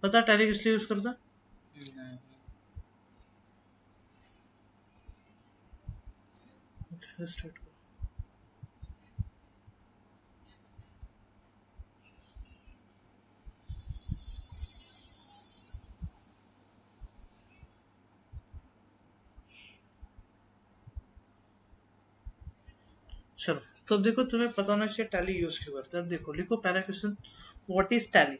पता टैली किस लिए यूज करता? स्टार्ट करो। चलो, तो अब देखो तुम्हें पता होना चाहिए टैली यूज क्यों करते हैं। अब देखो, लिखो पहला क्वेश्चन, व्हाट इज टैली।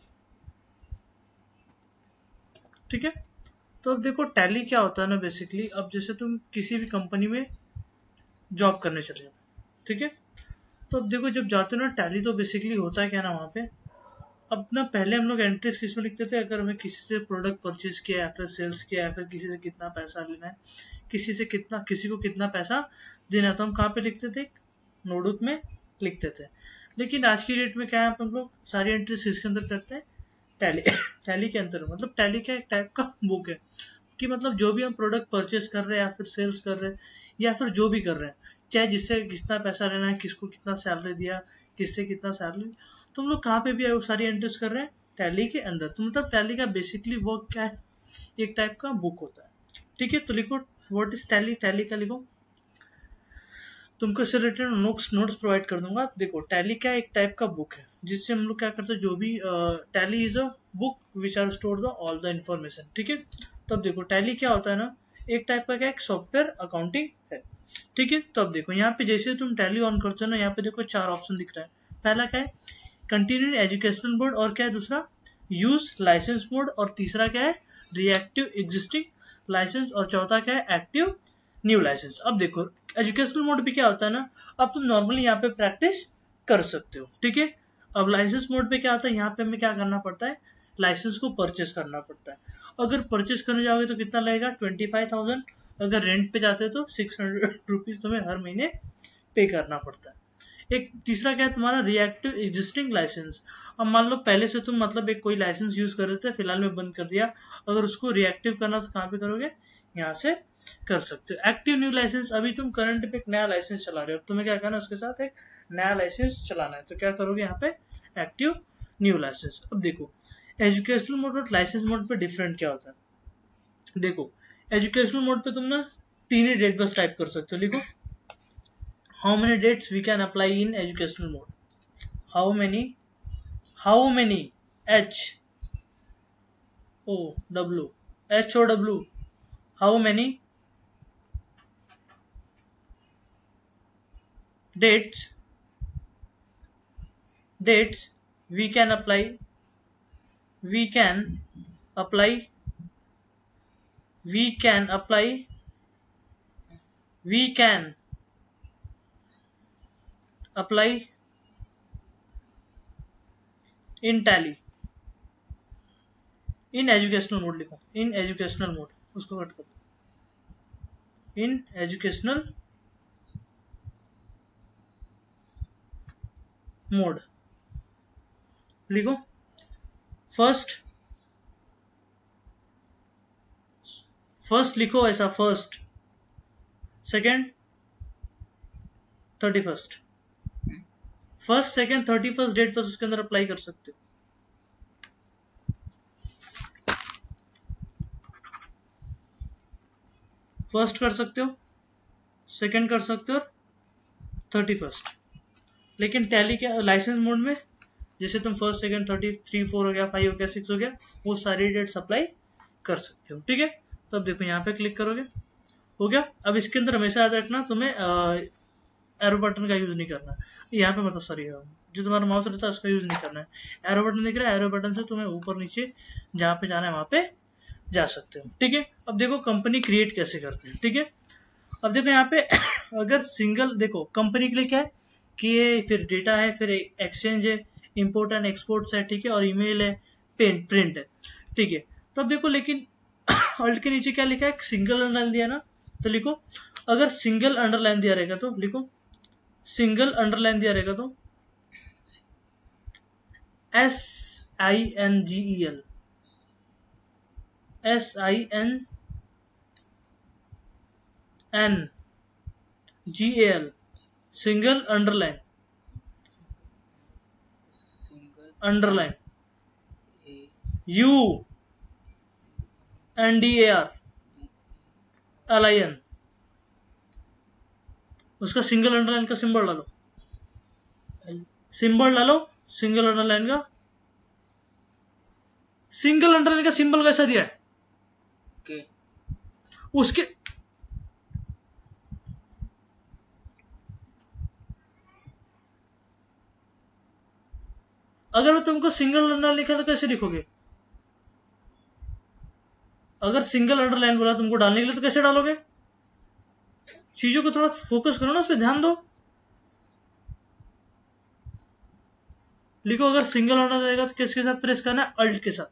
ठीक है, तो अब देखो टैली क्या होता है ना बेसिकली। अब जैसे तुम किसी भी कंपनी में जॉब करने चले जाओ, ठीक है, तो अब देखो जब जाते हो ना टैली, तो बेसिकली होता है क्या ना वहाँ पे, अब ना पहले हम लोग एंट्रीज किस में लिखते थे, अगर हमें किसी से प्रोडक्ट परचेज किया या फिर सेल्स किया या फिर किसी से कितना पैसा लेना है, किसी को कितना पैसा देना है, तो हम कहाँ पे लिखते थे, नोटबुक में लिखते थे। लेकिन आज की डेट में क्या है, हम लोग सारी एंट्रीज किसके अंदर करते हैं, टैली टैली के अंदर। मतलब टैली क्या एक टाइप का बुक है कि मतलब जो भी हम प्रोडक्ट परचेज कर रहे हैं या फिर सेल्स कर रहे हैं या फिर जो भी कर रहे हैं, चाहे जिससे कितना पैसा लेना है, किसको कितना सैलरी दिया, किससे कितना सैलरी, तुम लोग कहाँ पे भी है वो सारी एंट्रीज कर रहे हैं टैली के अंदर। तो मतलब टैली का बेसिकली वर्क क्या है, एक टाइप का बुक होता है। ठीक है, तो लिखो व्हाट इज टैली। टैली का लिखो, तुमको इससे रिलेटेड नोट्स प्रोवाइड कर दूंगा। देखो टैली क्या एक टाइप का बुक है जिससे हम लोग क्या करते हैं, जो भी Tally is a book which are store the all the information. ठीक है, तो अब देखो टैली क्या होता है ना, एक टाइप का क्या एक सॉफ्टवेयर अकाउंटिंग है। ठीक है, तो अब देखो यहाँ पे जैसे तुम टैली ऑन करते हो ना, यहाँ पे देखो चार ऑप्शन दिख रहा है। पहला क्या है, कंटिन्यूड एजुकेशनल मोड, और क्या है दूसरा, यूज लाइसेंस मोड, और तीसरा क्या है, रिएक्टिव एग्जिस्टिंग लाइसेंस, और चौथा क्या है, एक्टिव न्यू लाइसेंस। अब देखो एजुकेशनल मोड पे क्या होता है ना, अब तुम नॉर्मली यहाँ पे प्रैक्टिस कर सकते हो। ठीक है, अब लाइसेंस मोड पे क्या होता है, यहाँ पे हमें क्या करना पड़ता है, लाइसेंस को परचेस करना पड़ता है। अगर परचेस करने जाओगे तो कितना लगेगा, 25,000। अगर रेंट पे जाते हो तो 600 रुपीज तुम्हें हर महीने पे करना पड़ता है। एक तीसरा क्या है तुम्हारा, रिएक्टिव एग्जिस्टिंग लाइसेंस। अब मान लो पहले से तुम मतलब एक कोई लाइसेंस यूज कर रहे थे, फिलहाल में बंद कर दिया, अगर उसको रिएक्टिव करना तो कहाँ पे करोगे, यहाँ से कर सकते हो। एक्टिव न्यू लाइसेंस, अभी तुम करंट पे एक नया लाइसेंस चला रहे हो, तुम्हें क्या करना है, उसके साथ एक नया लाइसेंस चलाना है, तो क्या करोगे यहाँ पे, एक्टिव न्यू लाइसेंस। अब देखो एजुकेशनल मोड और लाइसेंस मोड पे डिफरेंट क्या होता है। देखो एजुकेशनल मोड पे तुम ना तीन ही डेट बस टाइप कर सकते हो। लिखो, how many dates we can apply in educational mode, how many h o w how many dates dates we can apply we can apply we can apply we can apply in tally in educational mode। लिखो in educational mode, उसको cut करो, in educational mode। लिखो first first लिखो ऐसा, first, second, 31st, first second 31st date बस उसके अंदर apply कर सकते हो। फर्स्ट कर सकते हो, सेकेंड कर सकते हो, 31st। लेकिन टैली के लाइसेंस मोड में जैसे तुम फर्स्ट सेकेंड 33 4 हो गया, 5 हो गया, 6 हो गया, वो सारी डेट्स अप्लाई कर सकते हो। ठीक है, तो अब देखो यहाँ पे क्लिक करोगे, हो गया। अब इसके अंदर हमेशा याद रखना तुम्हें एरो बटन का यूज नहीं करना है। यहाँ पे मतलब सॉरी, जो तुम्हारा माउस रहता है उसका यूज नहीं करना है। एरो बटन दिख रहा है, एरो बटन से तुम्हें ऊपर नीचे जहाँ पे जाना है वहां पे जा सकते हो। ठीक है, अब देखो कंपनी क्रिएट कैसे करते हैं। ठीक है, अब देखो यहाँ पे अगर सिंगल, देखो कंपनी के लिए क्या है कि ये फिर डेटा है, फिर एक्सचेंज है, इंपोर्ट एंड एक्सपोर्ट्स है, ठीक है, और ईमेल है, पेन प्रिंट है। ठीक है, तो अब देखो लेकिन अल्ट के नीचे क्या लिखा है, सिंगल अंडरलाइन दिया ना, तो लिखो अगर सिंगल अंडरलाइन दिया रहेगा तो लिखो, सिंगल अंडरलाइन दिया रहेगा तो SINGEL SINNGAL, single underline, underline, you NDARLIN, उसका सिंगल अंडरलाइन का सिंबल डालो, सिंबल डालो, सिंगल अंडरलाइन का, सिंगल अंडरलाइन का सिंबल कैसा दिया है उसके, अगर मैं तुमको सिंगल अंडरलाइन लिखा तो कैसे लिखोगे? अगर सिंगल अंडरलाइन बोला तुमको डालने के लिए तो कैसे डालोगे? चीजों को थोड़ा फोकस करो ना, उस पर ध्यान दो। लिखो, अगर सिंगल अंडरलाइन रहेगा तो किसके साथ प्रेस करना है? अल्ट के साथ।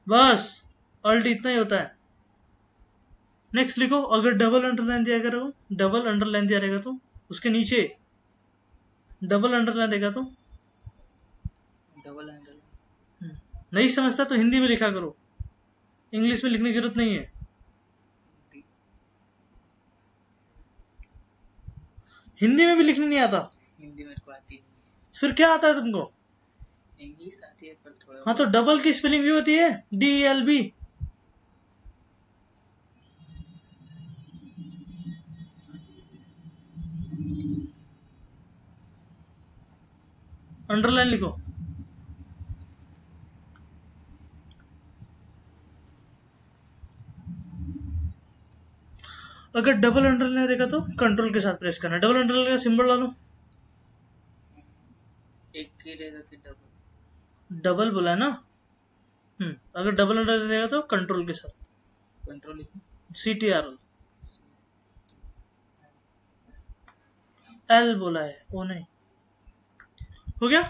बस अल्ट इतना ही होता है। नेक्स्ट लिखो, अगर डबल अंडरलाइन दिया करो, डबल अंडरलाइन दिया रहेगा तो उसके नीचे डबल अंडरलाइन रहेगा तो डबल अंडरलाइन। नहीं समझता तो हिंदी में लिखा करो, इंग्लिश में लिखने की जरूरत नहीं है। हिंदी में भी लिखने नहीं आता? हिंदी मेरे को आती नहीं। फिर क्या आता है तुमको? इंग्लिश आती है पर थोड़ा। हाँ तो डबल की स्पेलिंग भी होती है DELB। अंडरलाइन लिखो, अगर डबल अंडरलाइन रहेगा तो कंट्रोल के साथ प्रेस करना। डबल अंडरलाइन का सिंबल डालो। एक के रहेगा कि डबल? डबल बोला है ना। अगर डबल अंडरलाइन रहेगा तो कंट्रोल के साथ, कंट्रोल लिखो, CTRL। L बोला है, ओ नहीं। हो गया।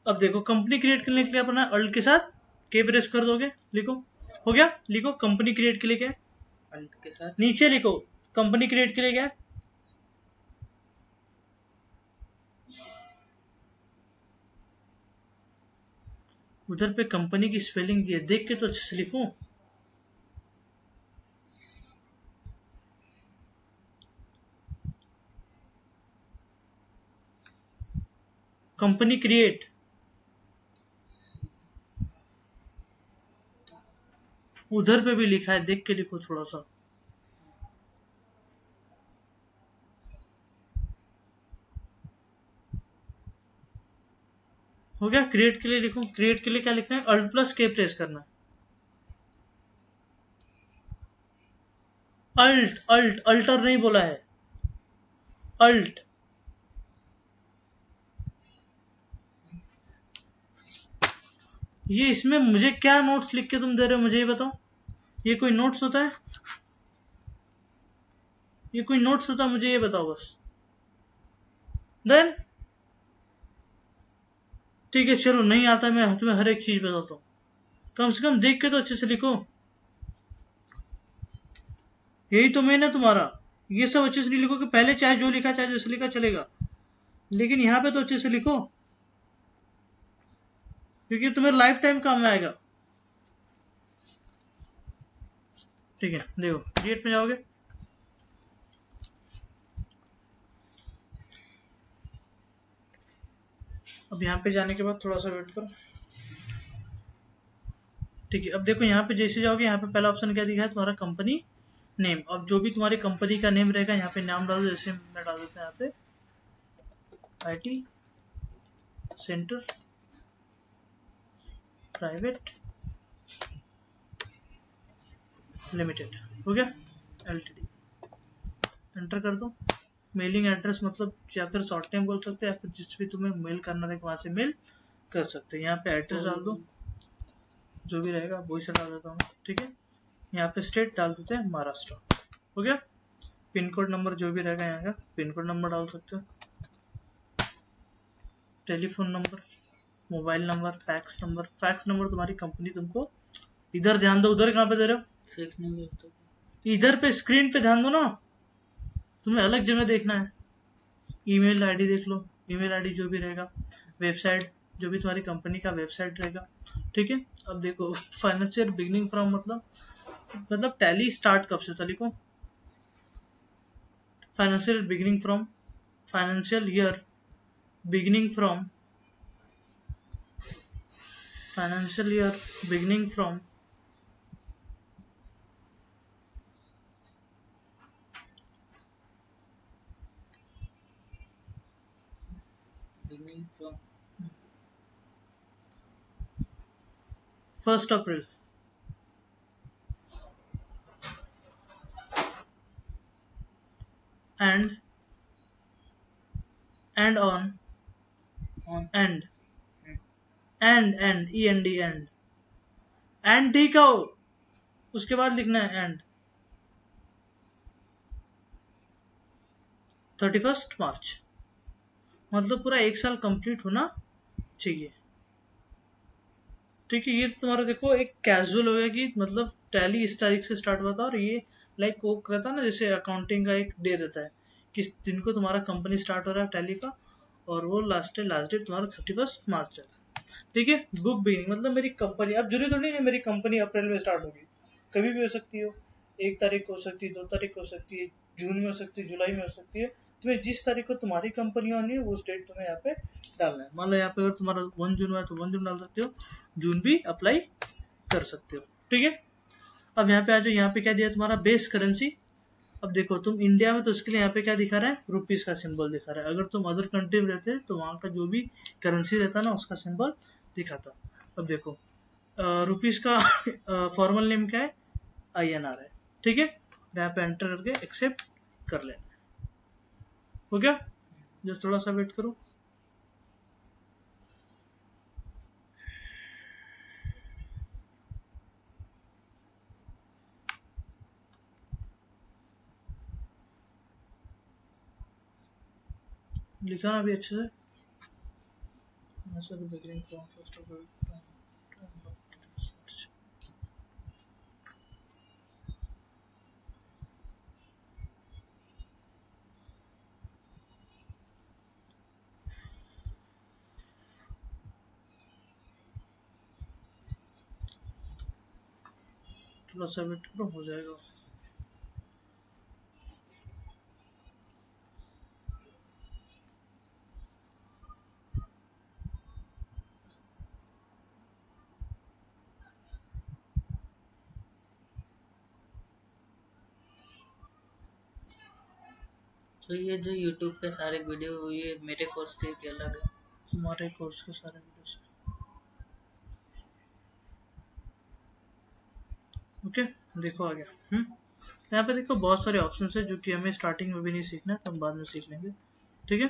अब देखो, कंपनी क्रिएट करने के लिए अपना अल्ट के साथ के प्रेस कर दोगे, लिखो। हो गया, लिखो कंपनी क्रिएट के लिए क्या है? अल्ट के साथ नीचे लिखो कंपनी क्रिएट के लिए क्या है? उधर पे कंपनी की स्पेलिंग दी है, देख के तो अच्छे से लिखो। कंपनी क्रिएट, उधर पे भी लिखा है, देख के लिखो थोड़ा सा। हो गया। क्रिएट के लिए लिखो, क्रिएट के लिए क्या लिखना है? अल्ट प्लस के प्रेस करना है। अल्ट अल्ट अल्टर नहीं बोला है, अल्ट। ये इसमें मुझे क्या नोट्स लिख के तुम दे रहे हो, मुझे ये बताओ। ये कोई नोट्स होता है? ये कोई नोट्स होता है? मुझे ये बताओ बस। देन ठीक है, चलो नहीं आता, मैं तुम्हें हर एक चीज बताता हूँ। कम से कम देख के तो अच्छे से लिखो। यही तो मेन है तुम्हारा। ये सब अच्छे से नहीं लिखो कि पहले चाहे जो लिखा चाहे जैसे लिखा चलेगा, लेकिन यहाँ पे तो अच्छे से लिखो, क्योंकि तुम्हें लाइफ टाइम काम में आएगा। ठीक है, देखो क्रिएट में जाओगे, अब यहाँ पे जाने के बाद थोड़ा सा वेट करो। ठीक है, अब देखो यहाँ पे जैसे जाओगे, यहाँ पे पहला ऑप्शन क्या दिखा है? तुम्हारा कंपनी नेम। अब जो भी तुम्हारी कंपनी का नेम रहेगा यहाँ पे नाम डाल दो। जैसे मैं डाल देता हूँ यहाँ पे IT सेंटर प्राइवेट लिमिटेड। हो गया, LTD। एंटर कर दो। मेलिंग एड्रेस मतलब या फिर शॉर्ट टाइम बोल सकते हैं, या फिर जिस भी तुम्हें मेल करना है वहां से मेल कर सकते हैं। यहाँ पे एड्रेस डाल दो, जो भी रहेगा वही से डाल देता हूँ। ठीक है, यहाँ पे स्टेट डाल देते हैं महाराष्ट्र। हो गया। पिन कोड नंबर जो भी रहेगा यहाँ का पिन कोड नंबर डाल सकते हो। Telephone number, mobile number, fax number. Fax number तुम्हारी कंपनी तुमको, इधर ध्यान दो, उधर कहाँ पे दे रहे हो? फैक्स नंबर तो इधर पे स्क्रीन पे ध्यान दो ना, तुम्हें अलग जगह देखना है। ईमेल आईडी देख लो, ईमेल आईडी जो भी रहेगा, वेबसाइट जो भी तुम्हारी कंपनी का वेबसाइट रहेगा। ठीक है, अब देखो फाइनेंशियल बिगनिंग फ्रॉम मतलब टैली स्टार्ट कब से था, लिखो financial beginning from, financial year beginning from financial year beginning from beginning from 1st April and on on and mm, and and ठीक है, उसके बाद लिखना है एंड 31st मार्च, मतलब पूरा एक साल कंप्लीट होना चाहिए। ठीक है, ये तुम्हारा देखो एक कैजुअल हो गया कि मतलब टैली इस तारीख से स्टार्ट हुआ था, और ये लाइक वो कहता है ना जैसे अकाउंटिंग का एक डे रहता है किस दिन को तुम्हारा कंपनी स्टार्ट हो रहा है टैली का, और वो लास्ट डेट तुम्हारा 31st मार्च रहता है। ठीक है, बुक बिगिनिंग मतलब मेरी कंपनी, अब जरूरी थोड़ी नहीं मेरी कंपनी अप्रैल में स्टार्ट होगी, कभी भी हो सकती हो, 1 तारीख को हो सकती है, 2 तारीख को हो सकती है, जून में हो सकती है, जुलाई में हो सकती है। तुम्हें जिस तारीख को तुम्हारी कंपनी होनी है उस डेट तुम्हें यहाँ पे डालना है। मान लो यहाँ पे अगर तुम्हारा 1 जून हुआ है तो 1 जून डाल सकते हो, जून भी अप्लाई कर सकते हो। ठीक है, अब यहाँ पे आ जाओ, यहाँ पे क्या दिया तुम्हारा बेस करेंसी। अब देखो तुम इंडिया में तो उसके लिए यहाँ पे क्या दिखा रहा है, रुपीज का सिंबल दिखा रहा है। अगर तुम अदर कंट्री में रहते तो वहां का जो भी करेंसी रहता ना उसका सिंबल दिखाता। अब देखो रुपीज का फॉर्मल नेम क्या है, INR है। ठीक है, यहाँ पे एंटर करके एक्सेप्ट कर लेना। हो गया, जस्ट थोड़ा सा वेट करो। लिखा ना अभी अच्छे से, beginning from 1st of April. थोड़ा सा वेट करो, हो जाएगा। तो ये जो YouTube पे सारे वीडियो ये मेरे कोर्स के क्या अलग है? तुम्हारे कोर्स के सारे वीडियोस। ओके, देखो आ गया। यहाँ पे देखो बहुत सारे ऑप्शन है जो कि हमें स्टार्टिंग में भी नहीं सीखना है, तो हम बाद में सीख लेंगे। ठीक है,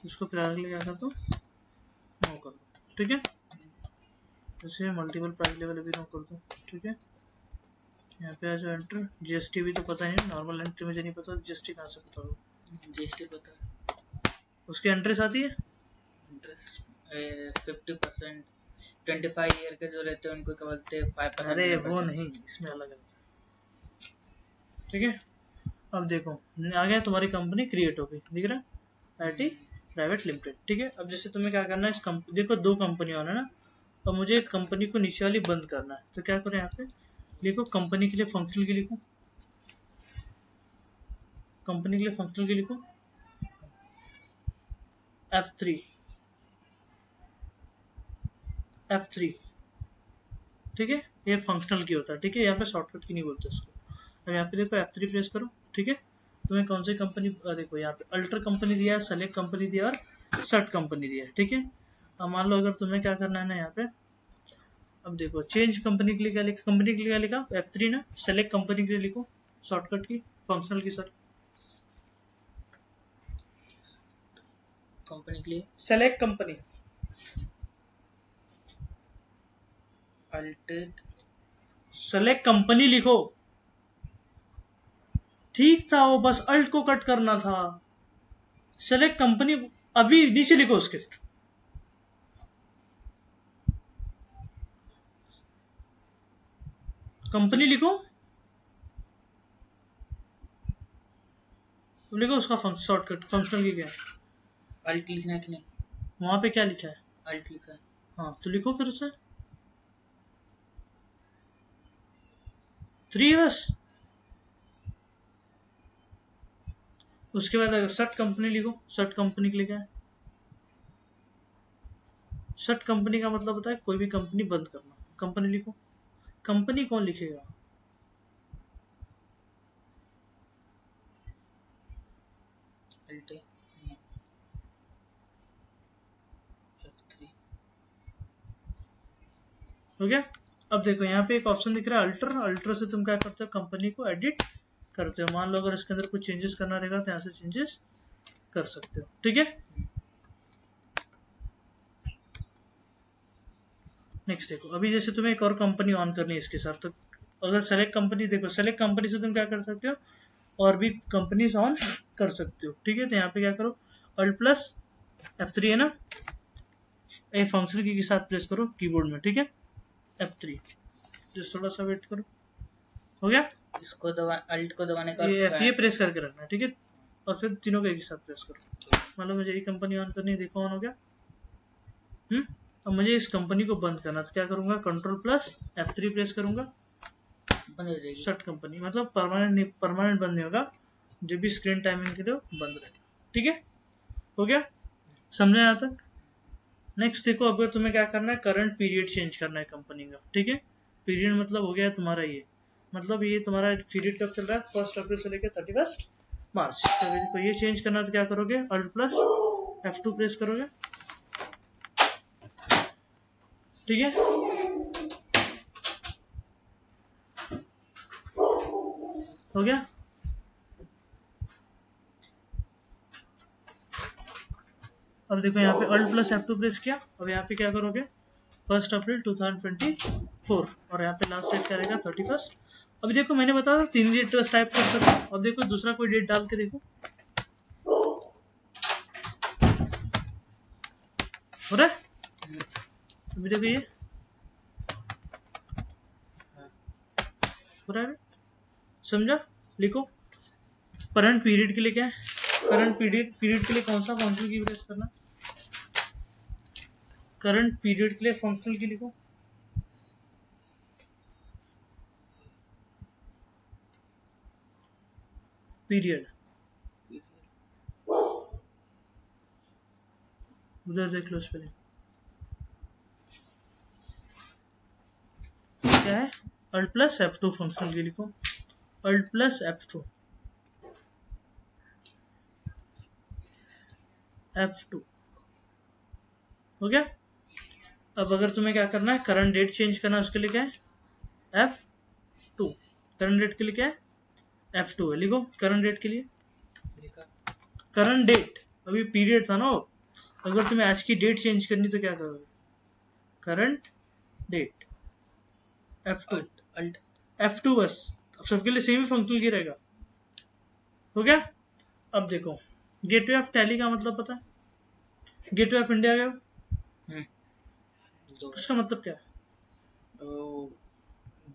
इसको फिलहाल के लिए क्या कर दो, नो कर दो। ठीक है, जैसे मल्टीपल प्राइस लेवल भी नो कर दो। ठीक है, यहाँ पे आ जाओ एंटर। GST भी तो पता ही नहीं, नॉर्मल एंट्री मुझे नहीं पता, GST कहाँ से पता होगा। जीएसटी पता है, उसकी एंट्रीज आती है, इंटरेस्ट 50%, 25 ईयर के जो रहते हैं उनको क्या बोलते हैं 5% अरे देना वो पड़ता है। नहीं, इसमें अलग है। ठीक है, अब देखो आ गया तुम्हारी कंपनी क्रिएट हो गई, दिख रहा है, IT प्राइवेट लिमिटेड। ठीक है, अब जैसे तुम्हें क्या करना है, देखो 2 कंपनी होना है ना, और मुझे एक कंपनी को नीचे वाली बंद करना है, तो क्या करें, यहाँ पे लिखो कंपनी के लिए फंक्शनल की लिखो, कंपनी के लिए फंक्शनल की लिखो F3 F3। ठीक है, ये फंक्शनल की होता है। ठीक है, यहाँ पे शॉर्टकट की नहीं बोलते इसको। अब यहाँ पे देखो F3 प्रेस करो। ठीक है, तुम्हें कौन सी कंपनी, देखो यहाँ पे अल्टर कंपनी दिया है, सेलेक्ट कंपनी दिया है और सर्ट कंपनी दिया है। ठीक है, अब मान लो अगर तुम्हें क्या करना है ना यहाँ पे, अब देखो चेंज कंपनी के लिए क्या लिखा, कंपनी के लिए क्या लिखा F3 ना, सेलेक्ट कंपनी के लिए लिखो शॉर्टकट की, फंक्शनल की सर, कंपनी के लिए सेलेक्ट कंपनी, अल्टेड सेलेक्ट कंपनी लिखो। ठीक था, वो बस अल्ट को कट करना था, सेलेक्ट कंपनी अभी नीचे लिखो उसके, कंपनी लिखो, लिखो उसका शॉर्टकट फंक्शनल की क्या है, अल्ट लिखना है कि नहीं? वहां पे क्या लिखा है, अल्ट लिखा है। हाँ तो लिखो फिर उसे 3 बस। उसके बाद अगर सर्ट कंपनी लिखो, सर्ट कंपनी के लिए क्या है, शट कंपनी का मतलब होता है कोई भी कंपनी बंद करना। कंपनी लिखो, कंपनी कौन लिखेगा? Alt F3। हो गया। अब देखो यहाँ पे एक ऑप्शन दिख रहा है अल्टर। अल्टर से तुम क्या करते हो, कंपनी को एडिट करते हो। मान लो अगर इसके अंदर कुछ चेंजेस करना रहेगा तो यहाँ से चेंजेस कर सकते हो, ठीक है। नेक्स्ट देखो, अभी जैसे तुम्हें एक और कंपनी ऑन करनी है इसके साथ, तो अगर सेलेक्ट कंपनी, देखो सेलेक्ट कंपनी से तुम क्या कर सकते हो, और भी कंपनीज ऑन कर सकते हो, ठीक है। तो यहाँ पे क्या करो, अल्ट प्लस F3 है ना, ए फंक्शन की के साथ प्रेस करो कीबोर्ड में, ठीक है। F3, जस्ट थोड़ा सा वेट करो। हो गया। इसको दबा, अल्ट को दबाने का ये प्रेस करके रखना, ठीक है। और फिर तीनों को एक साथ प्रेस करो। मान लो मुझे ये कंपनी ऑन करनी है, देखो ऑन हो गया। अब मुझे इस कंपनी को बंद करना, तो क्या करूंगा, कंट्रोल प्लस F3 प्रेस करूंगा, बंद हो जाएगी। शट कंपनी, मतलब परमानेंट बंद नहीं होगा, जो भी स्क्रीन टाइमिंग के लिए बंद रहेगा, ठीक है। हो गया, समझे यहाँ तक। नेक्स्ट देखो, अगर तुम्हें क्या करना है, करंट पीरियड चेंज करना है कंपनी का, ठीक है। पीरियड मतलब हो गया तुम्हारा ये, मतलब ये तुम्हारा पीरियड कब चल रहा है, 1 अप्रैल से लेकर 31 मार्च। तो ये चेंज करना, तो क्या करोगे, अल्ट प्लस F2 प्रेस करोगे, ठीक है। हो गया। अब देखो यहाँ पे अल्ट प्लस F2 प्रेस किया। अब यहाँ पे क्या करोगे, 1 अप्रैल 2024, और यहाँ पे लास्ट डेट क्या रहेगा, 31। अभी देखो मैंने बताया था 3 डेट टाइप कर सकते हो। अब देखो दूसरा कोई डेट डाल के देखो, हो रहा है। अभी देखो ये हो रहा है, समझा। लिखो, करंट पीरियड के लिए क्या है, करंट पीरियड के लिए कौन सा फंक्शनल की प्रेस करना, करंट पीरियड के लिए फंक्शनल की लिखो, पीरियड। उधर देख लो स्पेलिंग क्या है, अल्ट प्लस F2 फंक्शनल की लिखो, अल्ट प्लस F2 हो गया। अब अगर तुम्हें क्या करना है, करंट डेट चेंज करना है, उसके लिए क्या है, F2। करंट डेट के लिए क्या है, F2 है, लिखो करंट डेट के लिए, करंट डेट, अभी पीरियड था ना। अगर तुम्हें आज की डेट चेंज करनी तो क्या करोगे, current date F2, alt F2 बस। अब सबके लिए सेम ही फंक्शनल की रहेगा। हो गया। अब देखो, गेटवे ऑफ टैली का मतलब पता है, गेटवे ऑफ इंडिया का उसका मतलब क्या है,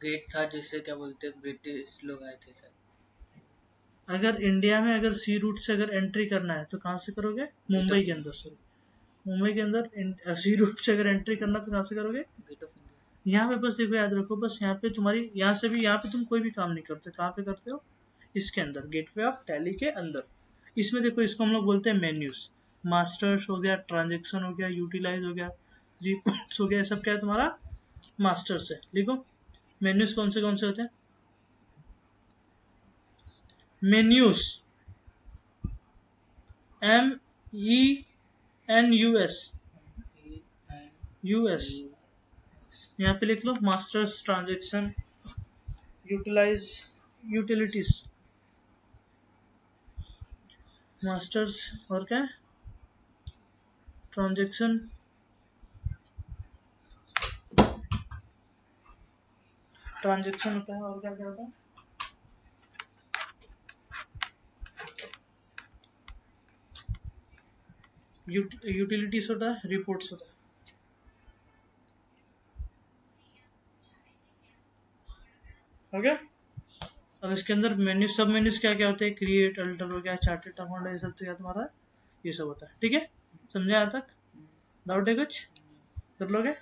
गेट था जिससे क्या बोलते हैं ब्रिटिश लोग आए थे सर। अगर इंडिया में अगर सी रूट से अगर एंट्री करना है तो कहाँ से करोगे, मुंबई के अंदर से। मुंबई के अंदर सी रूट से अगर एंट्री करना तो कहाँ से करोगे, गेट ऑफ इंडिया। यहाँ पे बस देखो, याद रखो, बस यहाँ पे तुम्हारी, यहाँ से भी, यहाँ पे तुम कोई भी काम नहीं करते, कहाँ पे करते हो, इसके अंदर, गेटवे ऑफ टैली के अंदर। इसमें देखो, इसको हम लोग बोलते हैं मेन्यूज। मास्टर्स हो गया, ट्रांजेक्शन हो गया, यूटिलाइज हो गया, रिपोर्ट्स हो गया, ये सब क्या है तुम्हारा मास्टर्स है। लिखो, मेन्यूज कौन से होते हैं, मेन्यूज MENUS, US। यहाँ पे लिख लो masters, transaction, utilize, utilities, masters, और क्या है, ट्रांजेक्शन, ट्रांजेक्शन होता है, और क्या क्या होता है, यूटिलिटीज होता है, रिपोर्ट्स होता है। हो गया। अब इसके अंदर मेन्यू, सब मेन्यूज क्या क्या होते हैं, क्रिएट, अल्टर हो गया, चार्टेड अकाउंट, ये सब तो क्या तुम्हारा ये सब होता है, ठीक है। समझे यहाँ तक, डाउट है कुछ, कर लोगे।